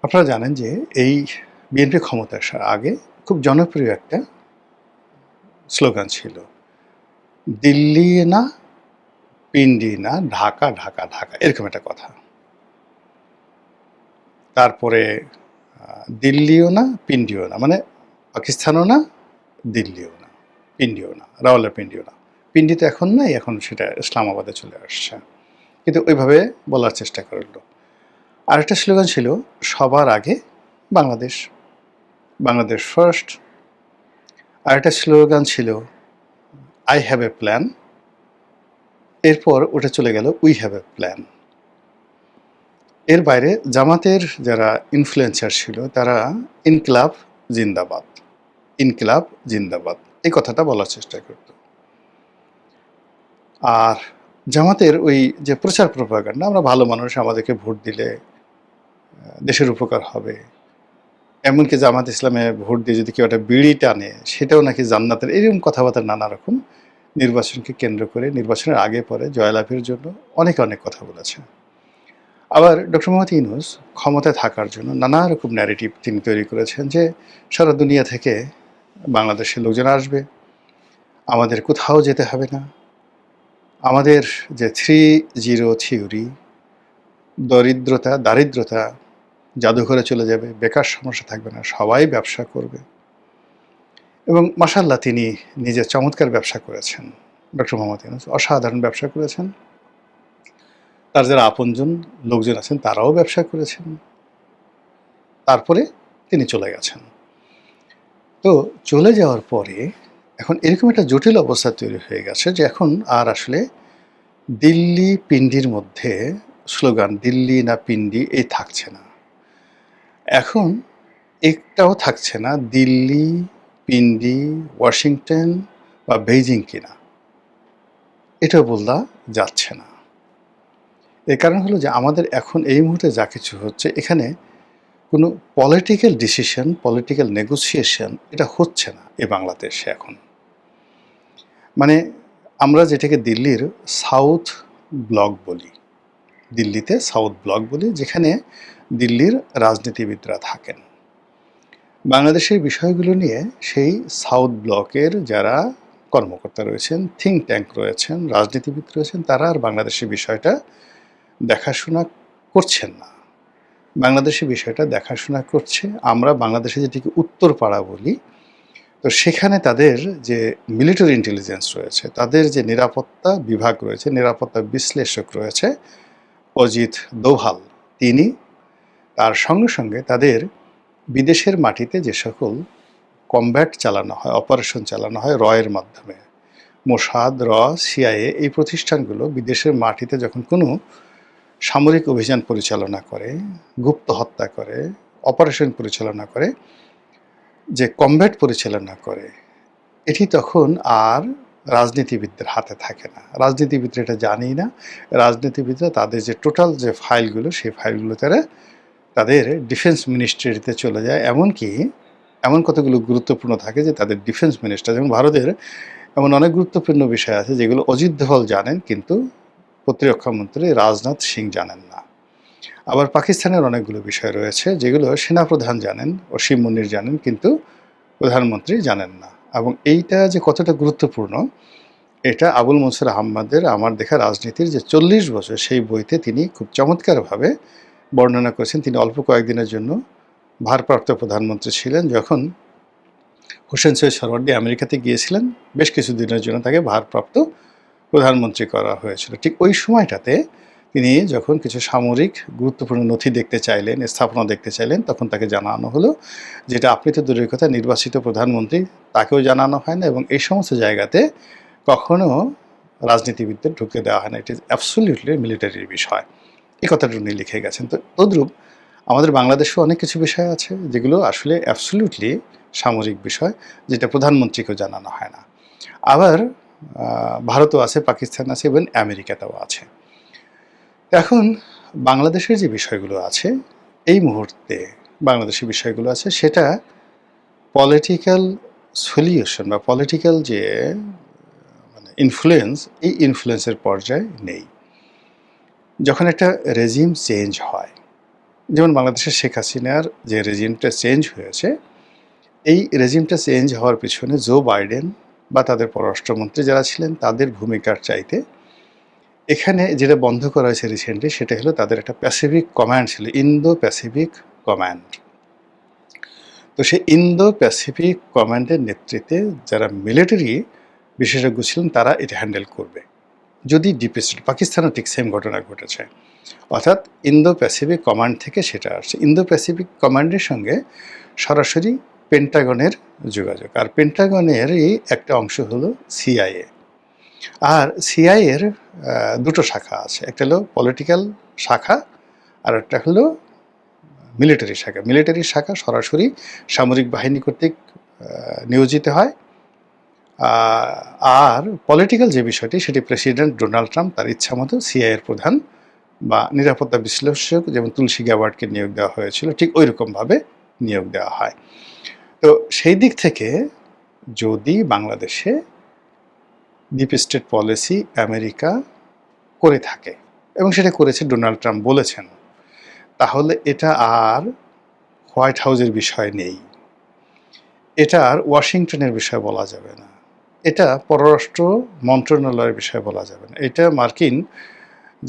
আপনারা জানেন যে এই বিএনপি ক্ষমতায় আসার আগে খুব জনপ্রিয় একটা স্লোগান ছিল, দিল্লি না, পিন্ডি না, ঢাকা ঢাকা ঢাকা, এরকম একটা কথা। তারপরে দিল্লিও না, পিন্ডিও না, মানে পাকিস্তানও না, দিল্লিও না, পিন্ডিও না, রাওয়ালপিন্ডিও না। পিন্ডি তো এখন নাই, এখন সেটা ইসলামাবাদে চলে আসছে, কিন্তু ওইভাবে বলার চেষ্টা করল। আরেকটা স্লোগান ছিল, সবার আগে বাংলাদেশ, বাংলাদেশ ফার্স্ট। আরেকটা স্লোগান ছিল, আই হ্যাভ এ প্ল্যান। এরপর ওটা চলে গেল, উই হ্যাভ এ প্ল্যান। এর বাইরে জামাতের যারা ইনফ্লুয়েন্সার ছিল তারা ইনকিলাব জিন্দাবাদ, ইনকিলাব জিন্দাবাদ এই কথাটা বলার চেষ্টা করত। আর জামাতের ওই যে প্রচার প্রপাগান্ডা, আমরা ভালো মানুষ, আমাদেরকে ভোট দিলে দেশের উপকার হবে, এমনকি জামাত ইসলামে ভোট দিয়ে যদি কেউ একটা বিড়ি টানে সেটাও নাকি জান্নাতের, এরকম কথাবার্তা নানা রকম নির্বাচনকে কেন্দ্র করে, নির্বাচনের আগে পরে জয়লাভের জন্য অনেক অনেক কথা বলেছে। আবার ডক্টর মোহাম্মদ ইউনূস ক্ষমতায় থাকার জন্য নানা রকম ন্যারেটিভ তিনি তৈরি করেছেন যে সারা দুনিয়া থেকে বাংলাদেশের লোকজন আসবে, আমাদের কোথাও যেতে হবে না, আমাদের যে 3-0 থিওরি, দারিদ্রতা জাদুঘরে চলে যাবে, বেকার সমস্যা থাকবে না, সবাই ব্যবসা করবে। এবং মাশাআল্লাহ তিনি নিজে চমৎকার ব্যবসা করেছেন। ডক্টর মোহাম্মদ ইউনূস অসাধারণ ব্যবসা করেছেন, তার যারা আপনজন লোকজন আছেন তারাও ব্যবসা করেছেন। তারপরে তিনি চলে গেছেন। তো চলে যাওয়ার পরে এখন এরকম একটা জটিল অবস্থা তৈরি হয়ে গেছে যে এখন আর আসলে দিল্লি পিন্ডির মধ্যে স্লোগান দিল্লি না পিন্ডি এই থাকছে না। এখন একটাও থাকছে না দিল্লি, পিন্ডি, ওয়াশিংটন বা বেইজিং কিনা, এটাও বলা যাচ্ছে না। এর কারণ হলো যে আমাদের এখন এই মুহূর্তে যা কিছু হচ্ছে, এখানে কোনো পলিটিক্যাল ডিসিশন, পলিটিক্যাল নেগোসিয়েশন এটা হচ্ছে না এ বাংলাদেশে এখন। মানে আমরা যেটাকে দিল্লির সাউথ ব্লক বলি, দিল্লিতে সাউথ ব্লক বলি, যেখানে দিল্লির রাজনীতিবিদরা থাকেন। বাংলাদেশের বিষয়গুলো নিয়ে সেই সাউথ ব্লকের যারা কর্মকর্তা রয়েছেন, থিঙ্ক ট্যাঙ্ক রয়েছেন, রাজনীতিবিদ রয়েছেন, তারা আর বাংলাদেশের বিষয়টা দেখাশোনা করছেন না। বাংলাদেশের বিষয়টা দেখাশোনা করছে, আমরা বাংলাদেশে যেটিকে উত্তরপাড়া বলি, তো সেখানে তাদের যে মিলিটারি ইন্টেলিজেন্স রয়েছে, তাদের যে নিরাপত্তা বিভাগ রয়েছে, নিরাপত্তা বিশ্লেষক রয়েছে অজিত দোভাল, তিনি তার সঙ্গে সঙ্গে তাদের বিদেশের মাটিতে যে সকল কমব্যাট চালানো হয়, অপারেশন চালানো হয় রয়ের মাধ্যমে, মোসাদ, সিআইএ, এই প্রতিষ্ঠানগুলো বিদেশের মাটিতে যখন কোনো সামরিক অভিযান পরিচালনা করে, গুপ্ত হত্যা করে, অপারেশন পরিচালনা করে, যে কমব্যাট পরিচালনা করে, এটি তখন আর রাজনীতিবিদদের হাতে থাকে না। রাজনীতিবিদরা এটা জানেই না। রাজনীতিবিদরা তাদের যে টোটাল যে ফাইলগুলো, সেই ফাইলগুলো তারা তাদের ডিফেন্স মিনিস্ট্রিতে চলে যায়। এমনকি এমন কতগুলো গুরুত্বপূর্ণ থাকে যে তাদের ডিফেন্স মিনিস্টার, যেমন ভারতের এমন অনেক গুরুত্বপূর্ণ বিষয় আছে যেগুলো অজিত দোভাল জানেন, কিন্তু প্রতিরক্ষামন্ত্রী রাজনাথ সিং জানেন না। আবার পাকিস্তানের অনেকগুলো বিষয় রয়েছে যেগুলো সেনাপ্রধান জানেন, অসীম মুনির জানেন, কিন্তু প্রধানমন্ত্রী জানেন না। এবং এইটা যে কতটা গুরুত্বপূর্ণ, এটা আবুল মনসুর আহমদের আমার দেখা রাজনীতির যে 40 বছর, সেই বইতে তিনি খুব চমৎকারভাবে বর্ণনা করেছেন। তিনি অল্প কয়েকদিনের জন্য ভারপ্রাপ্ত প্রধানমন্ত্রী ছিলেন, যখন হোসেন সৈয়দ সোহরাওয়ার্দী আমেরিকাতে গিয়েছিলেন, বেশ কিছু দিনের জন্য তাকে ভারপ্রাপ্ত প্রধানমন্ত্রী করা হয়েছিল। ঠিক ওই সময়টাতে তিনি যখন কিছু সামরিক গুরুত্বপূর্ণ নথি দেখতে চাইলেন, স্থাপনা দেখতে চাইলেন, তখন তাকে জানানো হলো যেটা আপনি তো দূরের কথা নির্বাচিত প্রধানমন্ত্রী, তাকেও জানানো হয় না, এবং এই সমস্ত জায়গাতে কখনো রাজনীতিবিদদের ঢুকে দেওয়া হয় না। ইট ইজ অ্যাবসলিউটলি মিলিটারির বিষয়। এই কথাটা উনি লিখে গেছেন। তো তদ্রূপ আমাদের বাংলাদেশেও অনেক কিছু বিষয় আছে যেগুলো আসলে অ্যাবসলিউটলি সামরিক বিষয়, যেটা প্রধানমন্ত্রীকেও জানানো হয় না। আবার ভারতও আছে, পাকিস্তান আছে, এবং আমেরিকাতেও আছে। এখন বাংলাদেশের যে বিষয়গুলো আছে, এই মুহূর্তে বাংলাদেশের বিষয়গুলো আছে, সেটা পলিটিক্যাল সলিউশন বা পলিটিক্যাল যে মানে ইনফ্লুয়েন্স, এই ইনফ্লুয়েন্সের পর্যায়ে নেই। যখন একটা রেজিম চেঞ্জ হয়, যেমন বাংলাদেশের শেখ হাসিনার যে রেজিমটা চেঞ্জ হয়েছে, এই রেজিমটা চেঞ্জ হওয়ার পিছনে জো বাইডেন বা তাদের পররাষ্ট্রমন্ত্রী যারা ছিলেন তাদের ভূমিকার চাইতে এখানে যেটা বন্ধ করা হয়েছে রিসেন্টলি, সেটা হলো তাদের একটা প্যাসিফিক কমান্ড ছিল, ইন্দো প্যাসিফিক কমান্ড। তো সেই ইন্দো প্যাসিফিক কমান্ডের নেতৃত্বে যারা মিলিটারি বিশেষজ্ঞ ছিলেন তারা এটা হ্যান্ডেল করবে। যদি ডিপ স্টেট, পাকিস্তানও ঠিক সেম ঘটনা ঘটেছে, অর্থাৎ ইন্দো প্যাসিফিক কমান্ড থেকে সেটা আসছে। ইন্দো প্যাসিফিক কমান্ডের সঙ্গে সরাসরি পেন্টাগনের যোগাযোগ, আর পেন্টাগনেরই একটা অংশ হলো সিআইএ। আর সিআইএর দুটো শাখা আছে, একটা হলো পলিটিক্যাল শাখা আর একটা হলো মিলিটারি শাখা। মিলিটারি শাখা সরাসরি সামরিক বাহিনী কর্তৃক নিয়োজিত হয়, আর পলিটিক্যাল যে বিষয়টি সেটি প্রেসিডেন্ট ডোনাল্ড ট্রাম্প তার ইচ্ছা মতো সিআইএর প্রধান বা নিরাপত্তা বিশ্লেষক যেমন তুলসী গ্যাবার্ডকে নিয়োগ দেওয়া হয়েছিল, ঠিক ওই রকমভাবে নিয়োগ দেওয়া হয়। তো সেই দিক থেকে যদি বাংলাদেশে ডিপ স্টেট পলিসি আমেরিকা করে থাকে, এবং সেটা করেছে, ডোনাল্ড ট্রাম্প বলেছেন, তাহলে এটা আর হোয়াইট হাউসের বিষয় নেই, এটা আর ওয়াশিংটনের বিষয় বলা যাবে না, এটা পররাষ্ট্র মন্ত্রণালয়ের বিষয় বলা যাবে না, এটা মার্কিন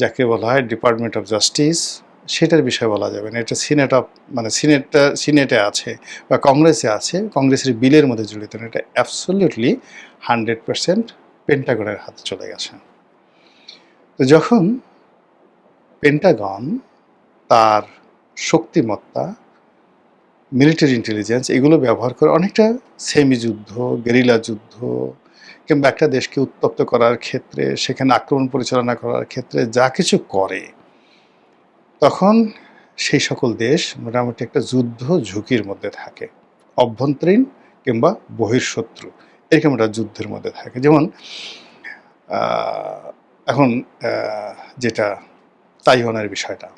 যাকে বলা হয় ডিপার্টমেন্ট অফ জাস্টিস সেটার বিষয় বলা যাবে না, এটা সিনেটে আছে বা কংগ্রেসে আছে, কংগ্রেসের বিলের মধ্যে জড়িত না, এটা অ্যাবসলিউটলি 100% পেন্টাগনের হাতে চলে গেছে। তো যখন পেন্টাগন তার শক্তিমত্তা, মিলিটারি ইন্টেলিজেন্স এগুলো ব্যবহার করে অনেকটা সেমি যুদ্ধ, গেরিলা যুদ্ধ কিংবা একটা দেশকে উত্তপ্ত করার ক্ষেত্রে, সেখানে আক্রমণ পরিচালনা করার ক্ষেত্রে যা কিছু করে, তখন সেই সকল দেশ মোটামুটি একটা যুদ্ধ ঝুঁকির মধ্যে থাকে, অভ্যন্তরীণ কিংবা বহির্শত্রু এরকম একটা যুদ্ধের মধ্যে থাকে। যেমন এখন যেটা তাইওয়ানের বিষয়টা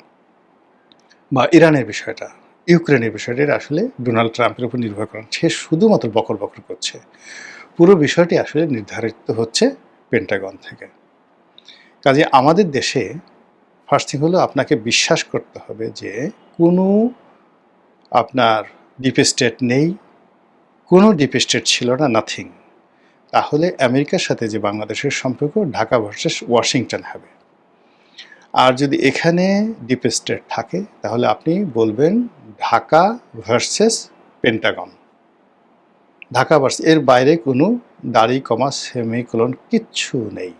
বা ইরানের বিষয়টা, ইউক্রেনের বিষয়টা, এটা আসলে ডোনাল্ড ট্রাম্পের উপর নির্ভর করে, সে শুধুমাত্র বকর বকর করছে, পুরো বিষয়টি আসলে নির্ধারিত হচ্ছে পেন্টাগন থেকে। কাজে আমাদের দেশে ফার্স্ট থিং হলো আপনাকে বিশ্বাস করতে হবে যে কোনো আপনার ডিপ স্টেট নেই, কোনো ডিপ স্টেট ছিল না, নাথিং। তাহলে আমেরিকার সাথে যে বাংলাদেশের সম্পর্ক ঢাকা ভার্সেস ওয়াশিংটন হবে। আর যদি এখানে ডিপ স্টেট থাকে তাহলে আপনি বলবেন Dhaka versus Pentagon, Dhaka versus, এর বাইরে কোনো দাড়ি কমা সেমিকোলন কিচ্ছু নেই।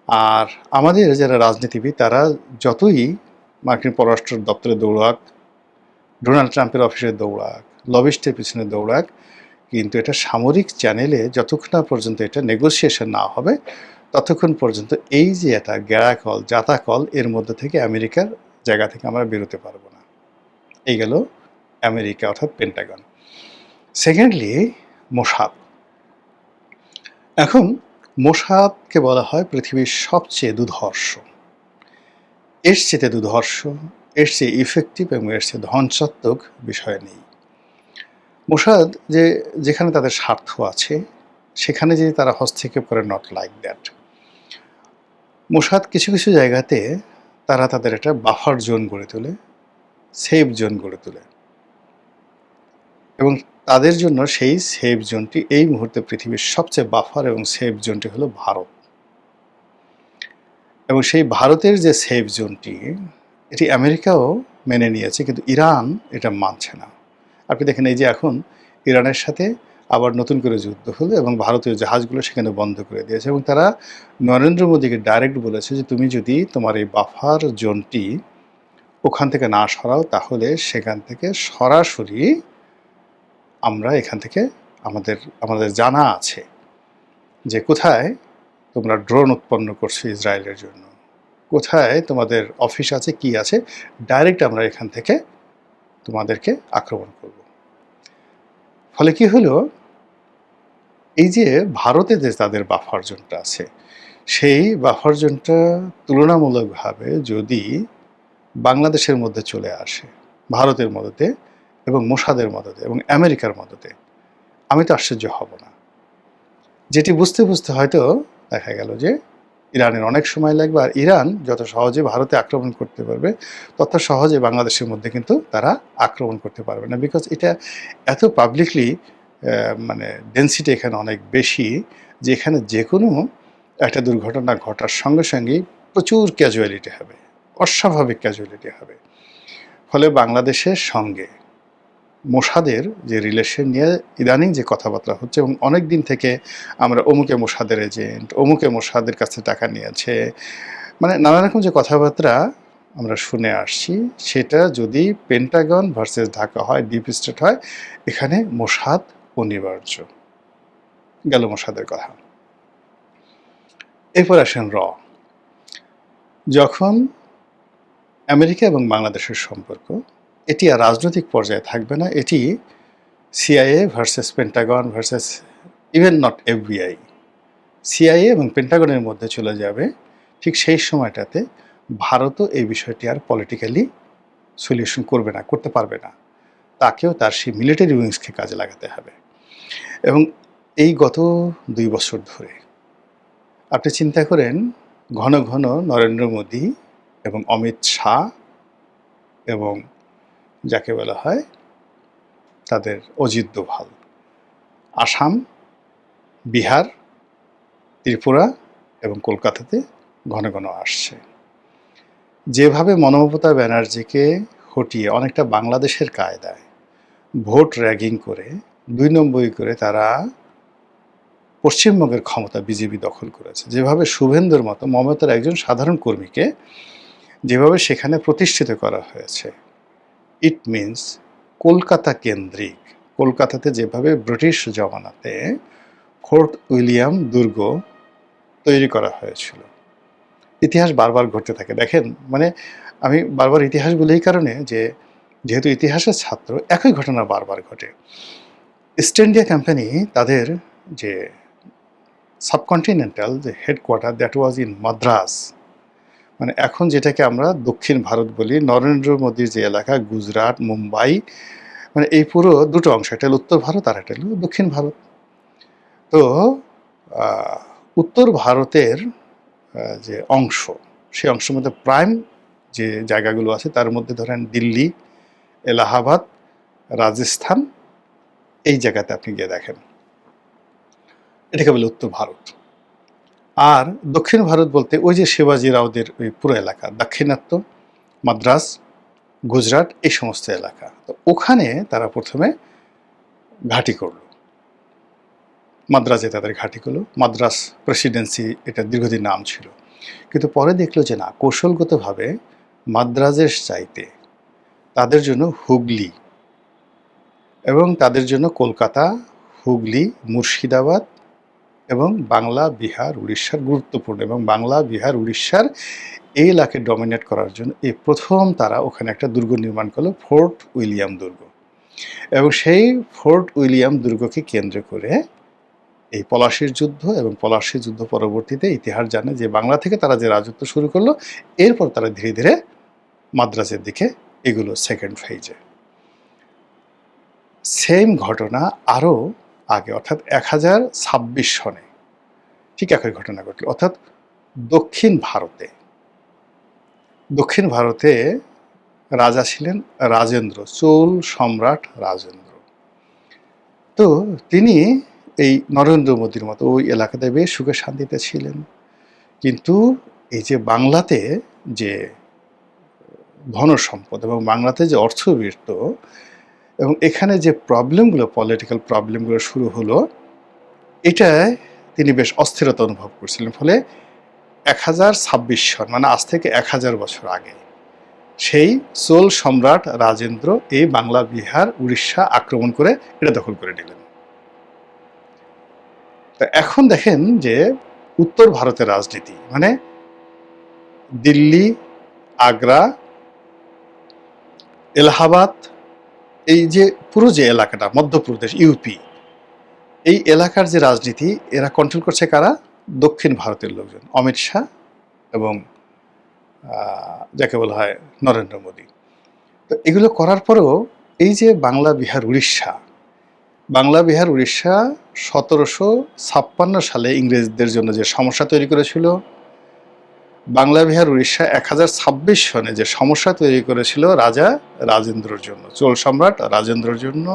আর আমাদের যারা রাজনীতিবিদ তারা যতই মার্কিন পররাষ্ট্র দপ্তরে দৌড়াক, ডোনাল্ড ট্রাম্পের অফিসে দৌড়াক, লবিস্টের পিছনে দৌড়াক, কিন্তু এটা সামরিক চ্যানেলে যতক্ষণ না পর্যন্ত এটা নেগোসিয়েশন না হবে ততক্ষণ পর্যন্ত এই যে একটা গ্যারাকল জাতাকল এর মধ্যে থেকে আমেরিকার জায়গা থেকে আমরা বেরোতে পারবো না। এই গেল আমেরিকা অর্থাৎ পেন্টাগন। Secondly Mossad. এখন মোসাদকে বলা হয় পৃথিবীর সবচেয়ে দুর্ধর্ষ, এর চেয়ে দুর্ধর্ষ, এর চেয়ে ইফেক্টিভ এবং এর চেয়ে ধ্বংসাত্মক বিষয় নেই। মোসাদ যেখানে তাদের স্বার্থ আছে সেখানে যদি তারা হস্তক্ষেপ করে, নট লাইক দ্যাট। মোসাদ কিছু কিছু জায়গাতে তারা তাদের একটা বাফার জোন গড়ে তোলে, সেফ জোন গড়ে তোলে, এবং তাদের জন্য সেই সেফ জোনটি এই মুহূর্তে পৃথিবীর সবচেয়ে বাফার এবং সেফ জোনটি হলো ভারত। এবং সেই ভারতের যে সেফ জোনটি এটি আমেরিকাও মেনে নিয়েছে, কিন্তু ইরান এটা মানছে না। আপনি দেখেন এই যে এখন ইরানের সাথে আবার নতুন করে যুদ্ধ হলো এবং ভারতীয় জাহাজগুলো সেখানে বন্ধ করে দিয়েছে, এবং তারা নরেন্দ্র মোদীকে ডাইরেক্ট বলেছে যে তুমি যদি তোমার এই বাফার জোনটি ওখান থেকে না সরাও তাহলে সেখান থেকে সরাসরি আমরা এখান থেকে আমাদের জানা আছে যে কোথায় তোমরা ড্রোন উৎপন্ন করছো ইসরায়েলের জন্য, কোথায় তোমাদের অফিস আছে, কি আছে, ডাইরেক্ট আমরা এখান থেকে তোমাদেরকে আক্রমণ করব। ফলে কি হলো, এই যে ভারতে যে তাদের বাফার জোনটা আছে সেই বাফার জোনটা তুলনামূলকভাবে যদি বাংলাদেশের মধ্যে চলে আসে, ভারতের মদতে এবং মোসাদের মদতে এবং আমেরিকার মদতে, আমি তো আশ্চর্য হব না। যেটি বুঝতে বুঝতে হয়তো দেখা গেল যে ইরানের অনেক সময় লাগবে, আর ইরান যত সহজে ভারতে আক্রমণ করতে পারবে তত সহজে বাংলাদেশের মধ্যে কিন্তু তারা আক্রমণ করতে পারবে না, বিকজ এটা এত পাবলিকলি মানে ডেন্সিটি এখানে অনেক বেশি, যে এখানে যে কোনো একটা দুর্ঘটনা ঘটার সঙ্গে সঙ্গেই প্রচুর ক্যাজুয়ালিটি হবে, অস্বাভাবিক ক্যাজুয়ালিটি হবে। ফলে বাংলাদেশের সঙ্গে মোসাদের যে রিলেশন নিয়ে ইদানিং যে কথাবার্তা হচ্ছে, এবং অনেক দিন থেকে আমরা অমুকে মোসাদের এজেন্ট, অমুকে মোসাদের কাছে টাকা নিয়েছে, মানে নানা রকম যে কথাবার্তা আমরা শুনে আসছি, সেটা যদি পেন্টাগন ভার্সেস ঢাকা হয়, ডিপ স্টেট হয়, এখানে মোসাদ অনিবার্য। গেল মোসাদের কথা। এরপর আসেন যখন আমেরিকা এবং বাংলাদেশের সম্পর্ক, এটি আর রাজনৈতিক পর্যায়ে থাকবে না, এটি CIA versus Pentagon versus even not FBI, CIA এবং পেন্টাগনের মধ্যে চলে যাবে। ঠিক সেই সময়টাতে ভারতও এই বিষয়টি আর পলিটিক্যালি সলিউশন করবে না, করতে পারবে না, তাকেও তার সেই মিলিটারি উইংসকে কাজে লাগাতে হবে। এবং এই গত 2 বছর ধরে আপনি চিন্তা করেন, ঘন ঘন নরেন্দ্র মোদী এবং অমিত শাহ এবং যাকে বলা হয় তাদের অজিত দোভাল, আসাম, বিহার, ত্রিপুরা এবং কলকাতাতে ঘন ঘন আসছে। যেভাবে মমতা ব্যানার্জিকে হটিয়ে অনেকটা বাংলাদেশের কায়দায় ভোট র্যাগিং করে 2 নম্বরই করে তারা পশ্চিমবঙ্গের ক্ষমতা বিজেপি দখল করেছে, যেভাবে শুভেন্দুর মতো মমতার একজন সাধারণ কর্মীকে যেভাবে সেখানে প্রতিষ্ঠিত করা হয়েছে, ইট মিনস কলকাতা কেন্দ্রিক, কলকাতাতে যেভাবে ব্রিটিশ জমানাতে ফোর্ট উইলিয়াম দুর্গ তৈরি করা হয়েছিল, ইতিহাস বারবার ঘটতে থাকে। দেখেন, মানে আমি বারবার ইতিহাস বলি এই কারণে যে যেহেতু ইতিহাসের ছাত্র, একই ঘটনা বারবার ঘটে। ইস্ট ইন্ডিয়া কোম্পানি তাদের যে সাবকন্টিনেন্টাল যে headquarter, that was in Madras, মানে এখন যেটাকে আমরা দক্ষিণ ভারত বলি, নরেন্দ্র মোদীর যে এলাকা গুজরাট, মুম্বাই, মানে এই পুরো দুটো অংশ, একটা হলো উত্তর ভারত আর একটা হলো দক্ষিণ ভারত। তো উত্তর ভারতের যে অংশ, সেই অংশের মধ্যে প্রাইম যে জায়গাগুলো আছে তার মধ্যে ধরেন দিল্লি, এলাহাবাদ, রাজস্থান, এই জায়গাতে আপনি গিয়ে দেখেন, এটাকে বলে উত্তর ভারত। আর দক্ষিণ ভারত বলতে ওই যে শিবাজি রাওদের ওই পুরো এলাকা, দাক্ষিণাত্য, মাদ্রাস, গুজরাট, এই সমস্ত এলাকা। তো ওখানে তারা প্রথমে ঘাঁটি করল, মাদ্রাজে তাদের ঘাঁটি করলো, মাদ্রাস প্রেসিডেন্সি এটা দীর্ঘদিন নাম ছিল। কিন্তু পরে দেখলো যে না, কৌশলগতভাবে মাদ্রাজের চাইতে তাদের জন্য হুগলি এবং তাদের জন্য কলকাতা, হুগলি, মুর্শিদাবাদ এবং বাংলা, বিহার, উড়িষ্যার গুরুত্বপূর্ণ, এবং বাংলা, বিহার, উড়িষ্যার এই এলাকাকে ডমিনেট করার জন্য এই প্রথম তারা ওখানে একটা দুর্গ নির্মাণ করলো, ফোর্ট উইলিয়াম দুর্গ। এবং সেই ফোর্ট উইলিয়াম দুর্গকে কেন্দ্র করে এই পলাশীর যুদ্ধ, এবং পলাশীর যুদ্ধ পরবর্তীতে ইতিহাস জানে যে বাংলা থেকে তারা যে রাজত্ব শুরু করলো, এরপর তারা ধীরে ধীরে মাদ্রাজের দিকে এগুলো সেকেন্ড ফেজে। সেম ঘটনা আরও আগে, অর্থাৎ 1026 সনে ঠিক একই ঘটনা ঘটল। অর্থাৎ দক্ষিণ ভারতে রাজা ছিলেন রাজেন্দ্র, চোল সম্রাট রাজেন্দ্র। তো তিনি এই নরেন্দ্র মোদীর মতো ওই এলাকাতে বেশ সুখে শান্তিতে ছিলেন। কিন্তু এই যে বাংলাতে যে ধন সম্পদ এবং বাংলাতে যে অর্থবৃত্ত এবং এখানে যে প্রবলেমগুলো, পলিটিক্যাল প্রবলেমগুলো শুরু হলো, এটায় তিনি বেশ অস্থিরতা অনুভব করছিলেন। ফলে 1026 সন, মানে আজ থেকে 1000 বছর আগে, সেই চোল সম্রাট রাজেন্দ্র এই বাংলা, বিহার, উড়িষ্যা আক্রমণ করে এটা দখল করে নিলেন। তা এখন দেখেন যে উত্তর ভারতের রাজনীতি, মানে দিল্লি, আগ্রা, এলাহাবাদ, এই যে পুরো যে এলাকাটা, মধ্যপ্রদেশ, ইউপি, এই এলাকার যে রাজনীতি এরা কন্ট্রোল করছে কারা? দক্ষিণ ভারতের লোকজন, অমিত শাহ এবং যাকে বলা হয় নরেন্দ্র মোদী। তো এগুলো করার পরেও এই যে বাংলা, বিহার, উড়িষ্যা, 1756 সালে ইংরেজদের জন্য যে সমস্যা তৈরি করেছিল, বাংলা বিহার উড়িষ্যা 1026 সনে যে সমস্যা তৈরি করেছিল রাজা রাজেন্দ্রর জন্য, চোল সম্রাট রাজেন্দ্রর জন্য,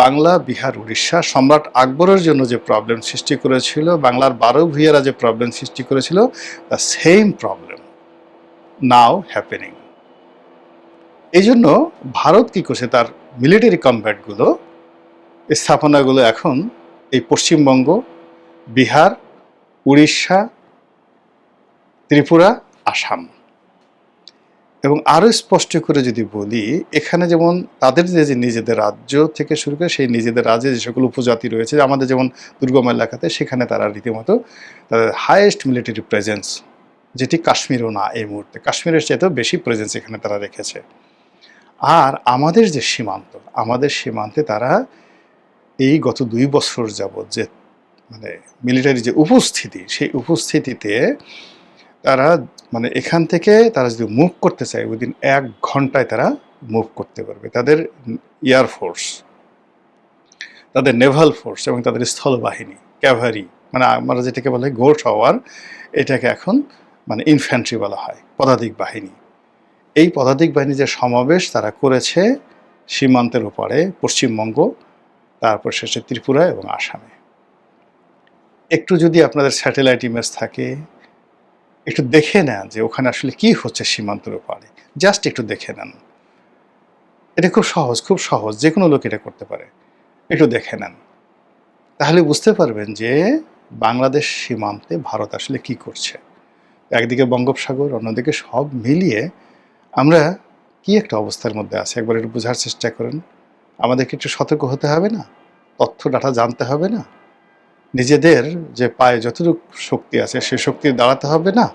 বাংলা বিহার উড়িষ্যা সম্রাট আকবরের জন্য যে প্রবলেম সৃষ্টি করেছিল, বাংলার 12 ভূঁইয়ারা যে প্রবলেম সৃষ্টি করেছিল, the same problem now happening. এই জন্য ভারত কি করছে, তার মিলিটারি কমব্যাটগুলো, স্থাপনাগুলো এখন এই পশ্চিমবঙ্গ, বিহার, উড়িষ্যা, ত্রিপুরা, আসাম। এবং আরও স্পষ্ট করে যদি বলি, এখানে যেমন তাদের যে নিজেদের রাজ্য থেকে শুরু করে সেই নিজেদের রাজ্যে যে সকল উপজাতি রয়েছে, আমাদের যেমন দুর্গম এলাকাতে, সেখানে তারা রীতিমতো তাদের হাইয়েস্ট মিলিটারি প্রেজেন্স, যেটি কাশ্মীরও না এই মুহূর্তে, কাশ্মীরের চাইতেও বেশি প্রেজেন্স এখানে তারা রেখেছে। আর আমাদের যে সীমান্ত, আমাদের সীমান্তে তারা এই গত 2 বছর যাবৎ যে মানে মিলিটারি যে উপস্থিতি, সেই উপস্থিতিতে তারা মানে এখান থেকে তারা যদি মুভ করতে চায়, উইদিন 1 ঘন্টায় তারা মুভ করতে পারবে। তাদের এয়ারফোর্স, তাদের নেভাল ফোর্স এবং তাদের স্থলবাহিনী, ক্যাভারি, মানে আমরা যেটাকে বলে ঘোষ হওয়ার, এটাকে এখন মানে ইনফ্যান্ট্রি বলা হয়, পদাতিক বাহিনী। এই পদাতিক বাহিনী যে সমাবেশ তারা করেছে সীমান্তের ওপারে, পশ্চিমবঙ্গ, তারপর শেষে ত্রিপুরা এবং আসামে। একটু যদি আপনাদের স্যাটেলাইট ইমেজ থাকে, একটু দেখে নেন যে ওখানে আসলে কি হচ্ছে সীমান্তের ওপারে, জাস্ট একটু দেখে নেন। এটা খুব সহজ, খুব সহজ, যে কোনো লোক এটা করতে পারে। একটু দেখে নেন, তাহলে বুঝতে পারবেন যে বাংলাদেশ সীমান্তে ভারত আসলে কি করছে। একদিকে বঙ্গোপসাগর, অন্যদিকে সব মিলিয়ে আমরা কি একটা অবস্থার মধ্যে আছি, একবার একটু বোঝার চেষ্টা করেন। আমাদেরকে একটু সতর্ক হতে হবে না? তথ্য ডাটা জানতে হবে না? নিজেদের যে পায়ে যতটুকু শক্তি আছে সে শক্তি দাঁড়াতে হবে না?